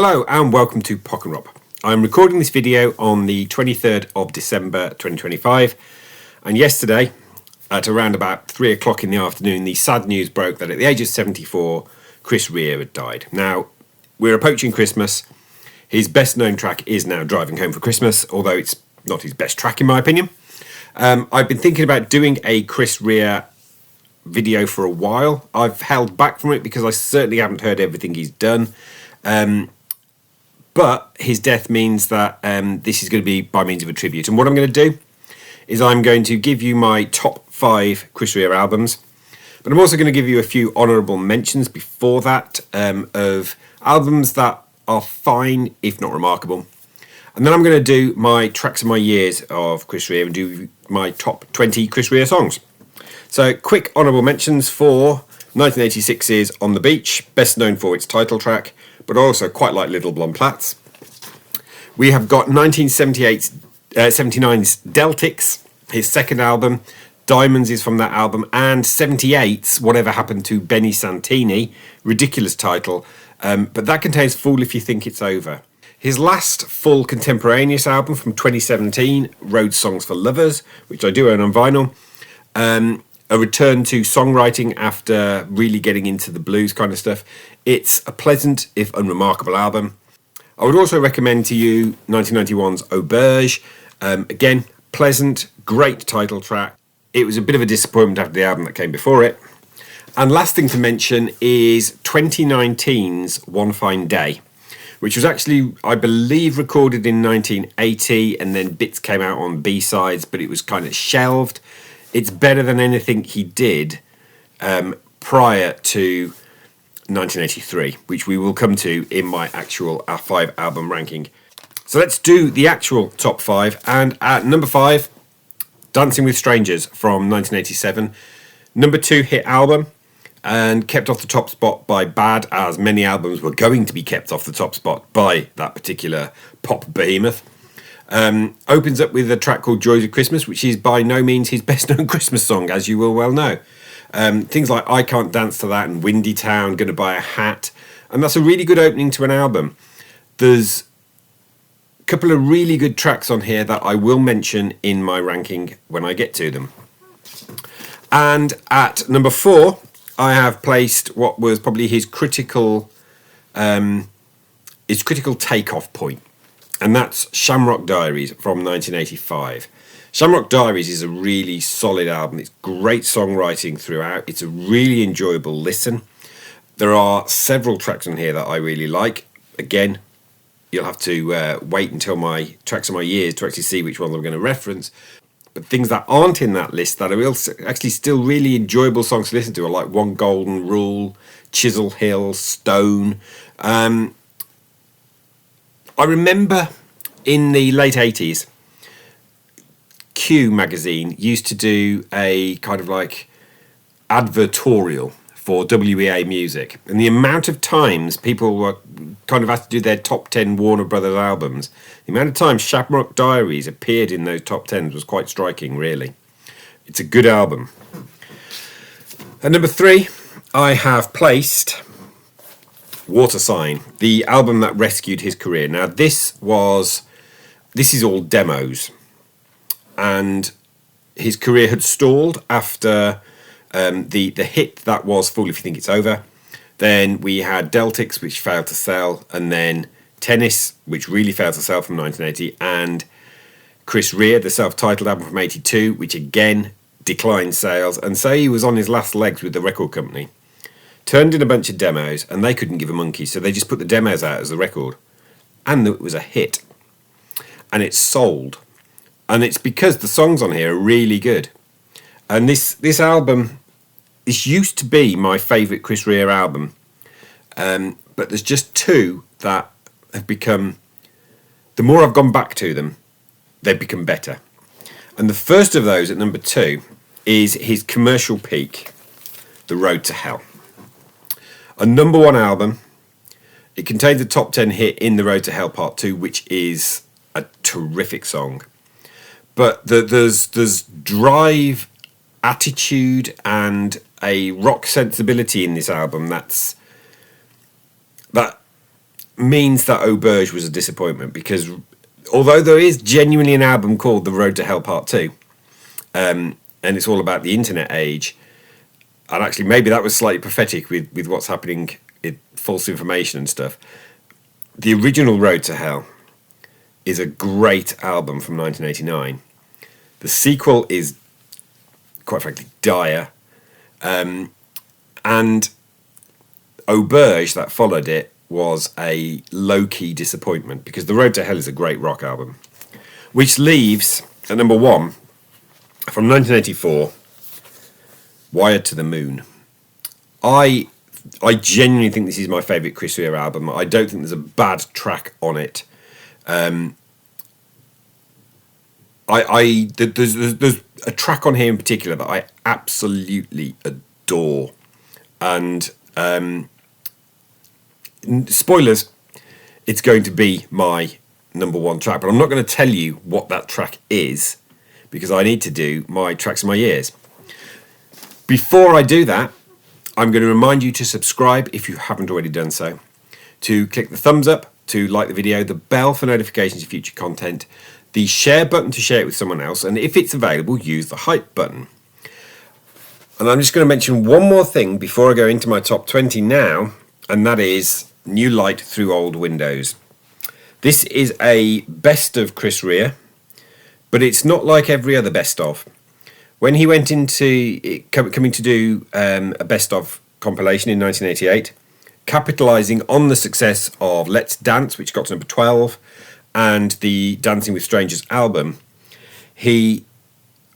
Hello and welcome to Pock and Rob. I'm recording this video on the 23rd of December 2025, and yesterday at around about 3 o'clock in the afternoon the sad news broke that at the age of 74 Chris Rea had died. Now we're approaching Christmas. His best known track is now Driving Home for Christmas, although it's not his best track in my opinion. I've been thinking about doing a Chris Rea video for a while. I've held back from it because I certainly haven't heard everything he's done. But his death means that this is going to be by means of a tribute. And what I'm going to do is I'm going to give you my top 5 Chris Rea albums. But I'm also going to give you a few honourable mentions before that of albums that are fine, if not remarkable. And then I'm going to do my tracks of my years of Chris Rea and do my top 20 Chris Rea songs. So quick honourable mentions for 1986's On the Beach, best known for its title track, but also quite like Little Blonde Plats. We have got 1979's Deltics, his second album. Diamonds is from that album, and 78's Whatever Happened to Benny Santini, ridiculous title, but that contains Fool If You Think It's Over. His last full contemporaneous album from 2017, Road Songs for Lovers, which I do own on vinyl. A return to songwriting after really getting into the blues kind of stuff. It's a pleasant, if unremarkable, album. I would also recommend to you 1991's Auberge. Again, pleasant, great title track. It was a bit of a disappointment after the album that came before it. And last thing to mention is 2019's One Fine Day, which was actually, I believe, recorded in 1980, and then bits came out on B-sides, but it was kind of shelved. It's better than anything he did prior to 1983, which we will come to in my actual 5 album ranking. So let's do the actual top 5. And at number 5, Dancing with Strangers from 1987. Number 2 hit album, and kept off the top spot by Bad, as many albums were going to be kept off the top spot by that particular pop behemoth. Opens up with a track called Joys of Christmas, which is by no means his best known Christmas song, as you will well know. Things like I Can't Dance to That and Windy Town, Gonna Buy a Hat, and that's a really good opening to an album. There's a couple of really good tracks on here that I will mention in my ranking when I get to them. And at number 4, I have placed what was probably his critical takeoff point. And that's Shamrock Diaries from 1985. Shamrock Diaries is a really solid album. It's great songwriting throughout. It's a really enjoyable listen. There are several tracks on here that I really like. Again, you'll have to wait until my tracks of my years to actually see which ones I'm going to reference. But things that aren't in that list that are actually still really enjoyable songs to listen to are like One Golden Rule, Chisel Hill, Stone. I remember in the late 80s, Q magazine used to do a kind of like advertorial for WEA music. And the amount of times people were kind of asked to do their top 10 Warner Brothers albums, the amount of times Shamrock Diaries appeared in those top 10s was quite striking, really. It's a good album. At number 3, I have placed Water Sign, the album that rescued his career. Now this is all demos, and his career had stalled after the hit that was Fool If You Think It's Over. Then we had Deltics, which failed to sell, and then Tennis, which really failed to sell from 1980, and Chris Rea, the self-titled album from 82, which again declined sales, and so he was on his last legs with the record company. Turned in a bunch of demos, and they couldn't give a monkey, so they just put the demos out as the record. And it was a hit. And it sold. And it's because the songs on here are really good. And this album, this used to be my favourite Chris Rea album. But there's just 2 that have become, the more I've gone back to them, they've become better. And the first of those at number 2 is his commercial peak, The Road to Hell. A number 1 album. It contains a top 10 hit in The Road to Hell Part 2, which is a terrific song. But there's drive, attitude, and a rock sensibility in this album that means that Auberge was a disappointment, because although there is genuinely an album called The Road to Hell Part 2, and it's all about the internet age, and actually maybe that was slightly prophetic with what's happening in false information and stuff, the original Road to Hell is a great album from 1989. The sequel is, quite frankly, dire. And Auberge, that followed it, was a low-key disappointment, because The Road to Hell is a great rock album. Which leaves, at number 1, from 1984, Wired to the Moon. I genuinely think this is my favourite Chris Rea album. I don't think there's a bad track on it. There's a track on here in particular that I absolutely adore, and spoilers, it's going to be my number 1 track, but I'm not going to tell you what that track is, because I need to do my tracks in my ears. Before I do that, I'm going to remind you to subscribe if you haven't already done so, to click the thumbs up to like the video, the bell for notifications of future content, the share button to share it with someone else, and if it's available, use the hype button. And I'm just going to mention one more thing before I go into my top 20 now, and that is New Light Through Old Windows. This is a best of Chris Rea, but it's not like every other best of. When he went into coming to do a best of compilation in 1988, capitalising on the success of Let's Dance, which got to number 12, and the Dancing with Strangers album, he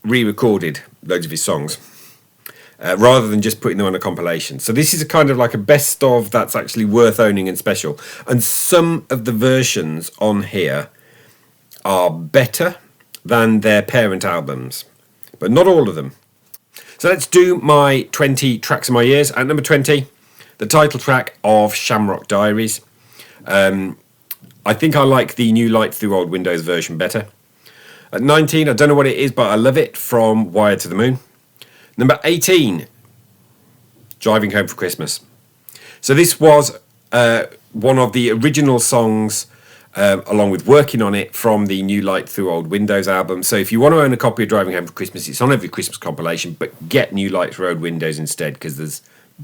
re-recorded loads of his songs rather than just putting them on a compilation. So this is a kind of like a best of that's actually worth owning and special. And some of the versions on here are better than their parent albums, but not all of them. So let's do my 20 tracks in my ears. At number 20, the title track of Shamrock Diaries. I think I like the New Light Through Old Windows version better. At 19, I don't know what it is, but I love it, from Wired to the Moon. Number 18, Driving Home for Christmas. So this was one of the original songs, along with Working on It, from the New Light Through Old Windows album. So if you want to own a copy of Driving Home for Christmas, it's on every Christmas compilation, but get New Light Through Old Windows instead, because there's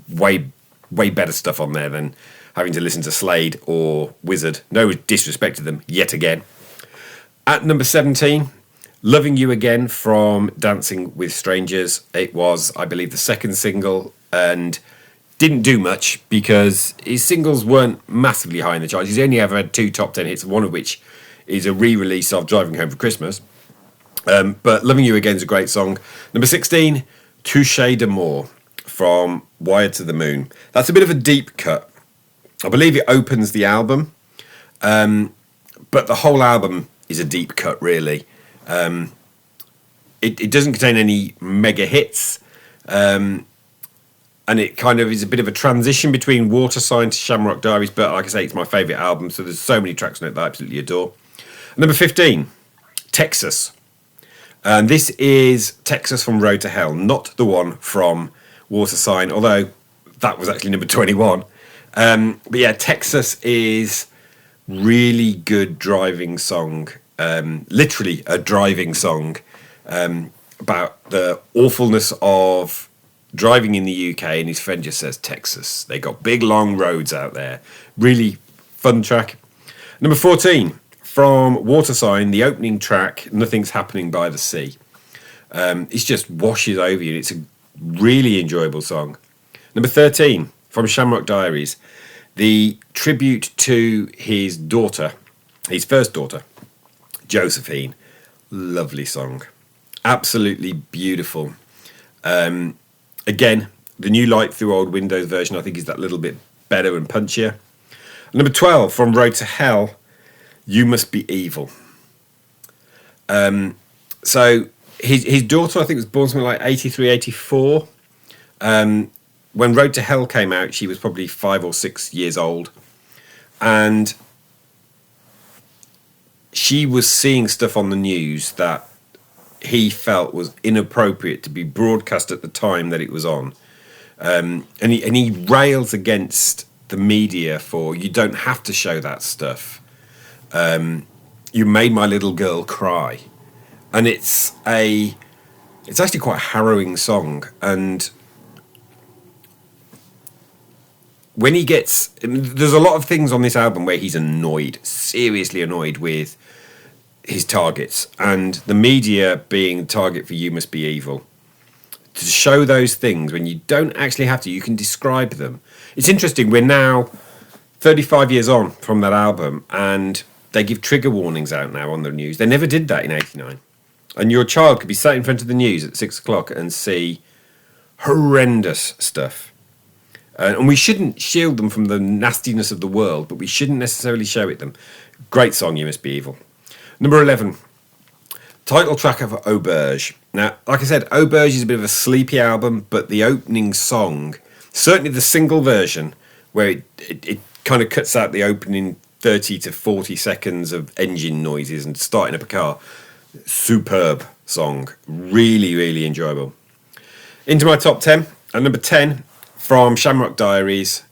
way better stuff on there than having to listen to Slade or Wizard. No disrespect to them, yet again. At number 17, Loving You Again from Dancing with Strangers. It was, I believe, the second single, and didn't do much because his singles weren't massively high in the charts. He's only ever had 2 top 10 hits, one of which is a re-release of Driving Home for Christmas. But Loving You Again is a great song. Number 16, Touché d'Amour from Wired to the Moon. That's a bit of a deep cut. I believe it opens the album, but the whole album is a deep cut, really. It doesn't contain any mega hits, and it kind of is a bit of a transition between Water Sign to Shamrock Diaries, but like I say, it's my favourite album, so there's so many tracks on it that I absolutely adore. Number 15, Texas. And this is Texas from Road to Hell, not the one from Water Sign, although that was actually number 21. But yeah, Texas is really good driving song, literally a driving song, about the awfulness of driving in the UK, and his friend just says Texas. They got big long roads out there. Really fun track. Number 14, from Water Sign, the opening track, Nothing's Happening by the Sea. It just washes over you. It's a really enjoyable song. Number 13, from Shamrock Diaries, the tribute to his daughter, his first daughter, Josephine. Lovely song. Absolutely beautiful. Again, the New Light Through Old Windows version, I think, is that little bit better and punchier. Number 12, from Road to Hell, You Must Be Evil. So his daughter, I think, was born something like 83, 84. When Road to Hell came out, she was probably 5 or 6 years old. And she was seeing stuff on the news that he felt was inappropriate to be broadcast at the time that it was on. And he rails against the media for "You don't have to show that stuff." You made my little girl cry, and it's actually quite a harrowing song. And when he gets, there's a lot of things on this album where he's annoyed, seriously annoyed with his targets, and the media being the target for "You Must Be Evil." To show those things when you don't actually have to, you can describe them. It's interesting, we're now 35 years on from that album, and they give trigger warnings out now on the news. They never did that in '89. And your child could be sat in front of the news at 6 o'clock and see horrendous stuff. And we shouldn't shield them from the nastiness of the world, but we shouldn't necessarily show it them. Great song, "You Must Be Evil." Number 11, title track of Auberge. Now, like I said, Auberge is a bit of a sleepy album, but the opening song, certainly the single version, where it kind of cuts out the opening 30 to 40 seconds of engine noises and starting up a car. Superb song. Really, really enjoyable. Into my top 10. And number 10, from Shamrock Diaries,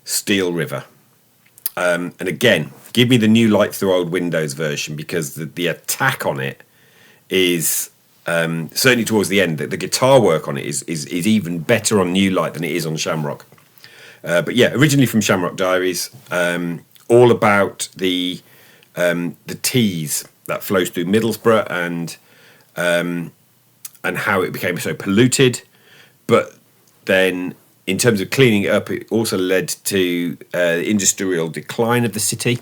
"Steel River." And again, give me the New Light Through Old Windows version, because the attack on it is, certainly towards the end, the guitar work on it is even better on New Light than it is on Shamrock. But yeah, originally from Shamrock Diaries, all about the Tees that flows through Middlesbrough and how it became so polluted. But then, in terms of cleaning it up, it also led to industrial decline of the city.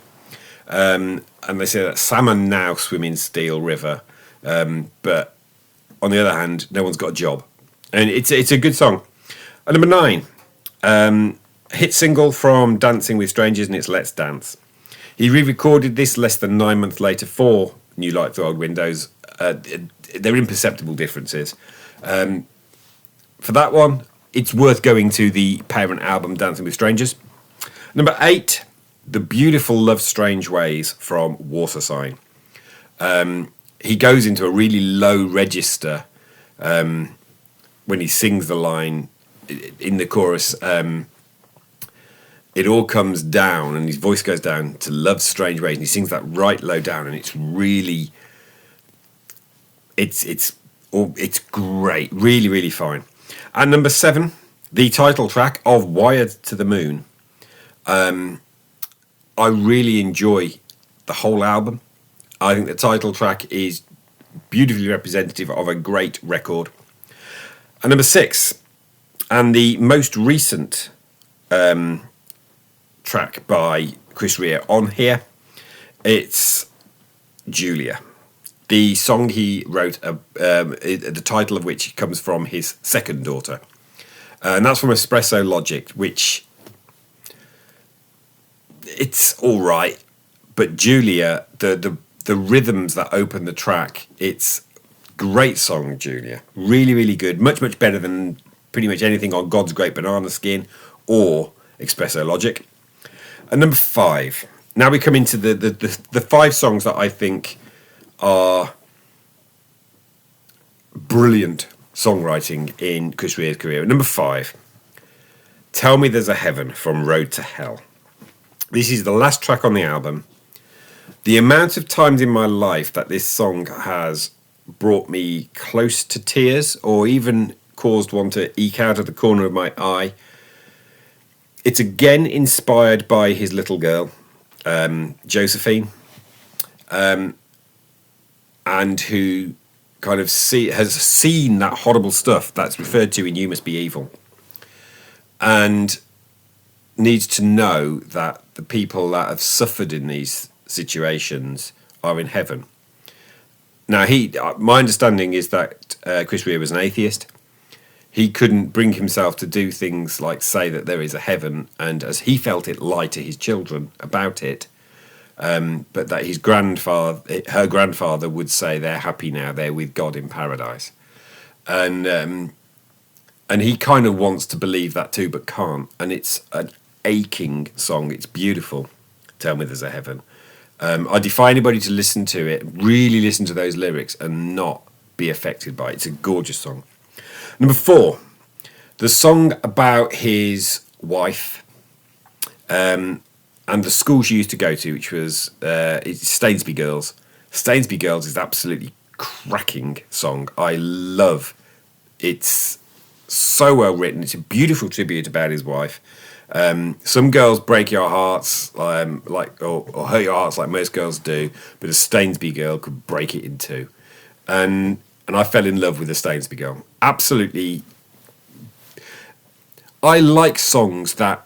And they say that salmon now swim in Steel River, but on the other hand, no one's got a job. And it's a good song. And number 9, hit single from Dancing with Strangers, and it's "Let's Dance." He re-recorded this less than 9 months later for New Light Through Old Windows. They're imperceptible differences. For that one, it's worth going to the parent album, Dancing with Strangers. Number 8, the beautiful "Love Strange Ways" from Water Sign. He goes into a really low register when he sings the line in the chorus. It all comes down, and his voice goes down to "Love Strange Ways," and he sings that right low down, and it's really, it's great, really, really fine. And number 7, the title track of "Wired to the Moon." I really enjoy the whole album. I think the title track is beautifully representative of a great record. And number 6, and the most recent track by Chris Rea on here, it's "Julia." The song he wrote, the title of which comes from his second daughter. And that's from Espresso Logic, which, it's all right, but Julia, the rhythms that open the track, it's great song, Julia. Really, really good. Much, much better than pretty much anything on God's Great Banana Skin or Espresso Logic. And number 5. Now we come into the 5 songs that I think are brilliant songwriting in Chris Rea's career. Number 5, "Tell Me There's a Heaven" from Road to Hell. This is the last track on the album. The amount of times in my life that this song has brought me close to tears, or even caused one to eke out of the corner of my eye. It's again inspired by his little girl, Josephine, and who kind of has seen that horrible stuff that's referred to in "You Must Be Evil," and needs to know that the people that have suffered in these situations are in heaven. Now, my understanding is that Chris Rea was an atheist. He couldn't bring himself to do things like say that there is a heaven, and as he felt it, lie to his children about it. But that her grandfather would say they're happy now, they're with God in paradise. And he kind of wants to believe that too, but can't. And it's an aching song. It's beautiful. "Tell Me There's a Heaven." I defy anybody to listen to it, really listen to those lyrics and not be affected by it. It's a gorgeous song. Number 4, the song about his wife, and the school she used to go to, which was it's Stainsby Girls. Stainsby Girls is absolutely cracking song. I love it's so well written. It's a beautiful tribute about his wife. Some girls break your hearts, or hurt your hearts like most girls do, but a Stainsby Girl could break it in two. And I fell in love with a Stainsby Girl. Absolutely. I like songs that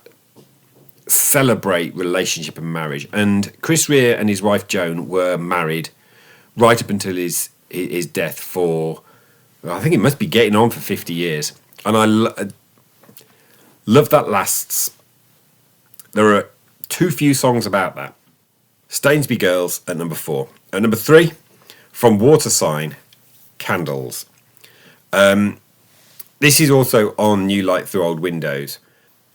celebrate relationship and marriage. And Chris Rea and his wife Joan were married right up until his death for, I think it must be getting on for 50 years. And I love that lasts. There are too few songs about that. Stainsby Girls at number 4. At number 3, from Watersign, Candles. This is also on New Light Through Old Windows.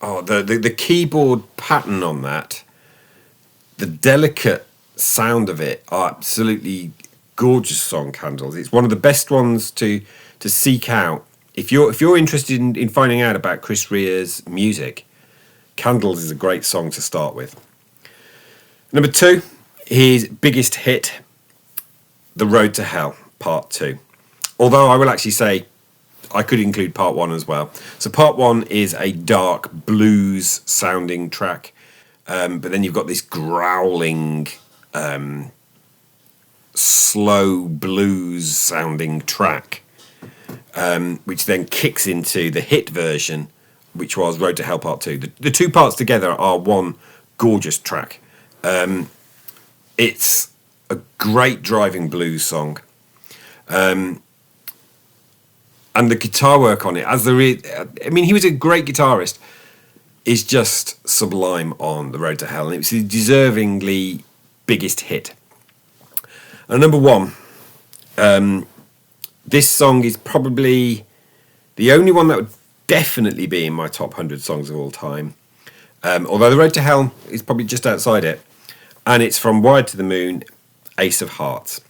Oh, the keyboard pattern on that, the delicate sound of it, absolutely gorgeous song, Candles. It's one of the best ones to seek out. If you're interested in finding out about Chris Rea's music, Candles is a great song to start with. Number 2, his biggest hit, The Road to Hell, Part 2. Although I will actually say I could include Part 1 as well. So Part 1 is a dark blues sounding track, but then you've got this growling, slow blues sounding track, which then kicks into the hit version, which was Road to Hell Part 2. The two parts together are one gorgeous track. It's a great driving blues song. And the guitar work on it, as there is, I mean, he was a great guitarist, is just sublime on The Road to Hell. And it was his deservingly biggest hit. And number 1, this song is probably the only one that would definitely be in my top 100 songs of all time. Although The Road to Hell is probably just outside it. And it's from Wired to the Moon, Ace of Hearts.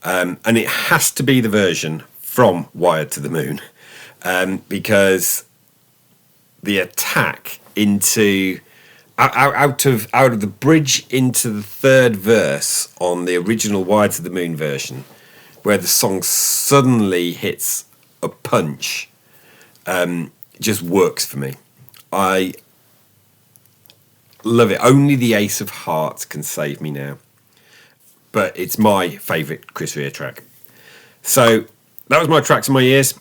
And it has to be the version from Wired to the Moon, because the attack into out of the bridge into the third verse on the original Wired to the Moon version, where the song suddenly hits a punch, just works for me. I love it. Only the Ace of Hearts can save me now, but it's my favourite Chris Rea track. So that was my tracks in my ears.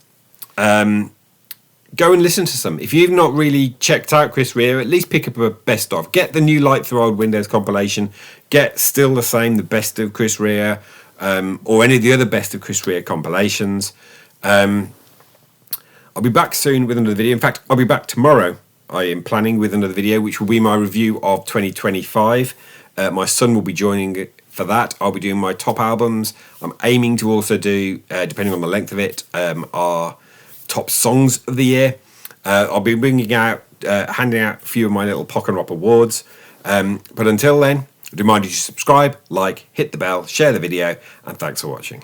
Go and listen to some. If you've not really checked out Chris Rea, at least pick up a best of. Get the New Light Through Old Windows compilation. Get Still the Same, the best of Chris Rea, or any of the other best of Chris Rea compilations. I'll be back soon with another video. In fact, I'll be back tomorrow. I am planning with another video, which will be my review of 2025. My son will be joining for that. I'll be doing my top albums. I'm aiming to also do, depending on the length of it, our top songs of the year. I'll be bringing out, handing out a few of my little Pock and Rop awards. But until then, I'd remind you to subscribe, like, hit the bell, share the video, and thanks for watching.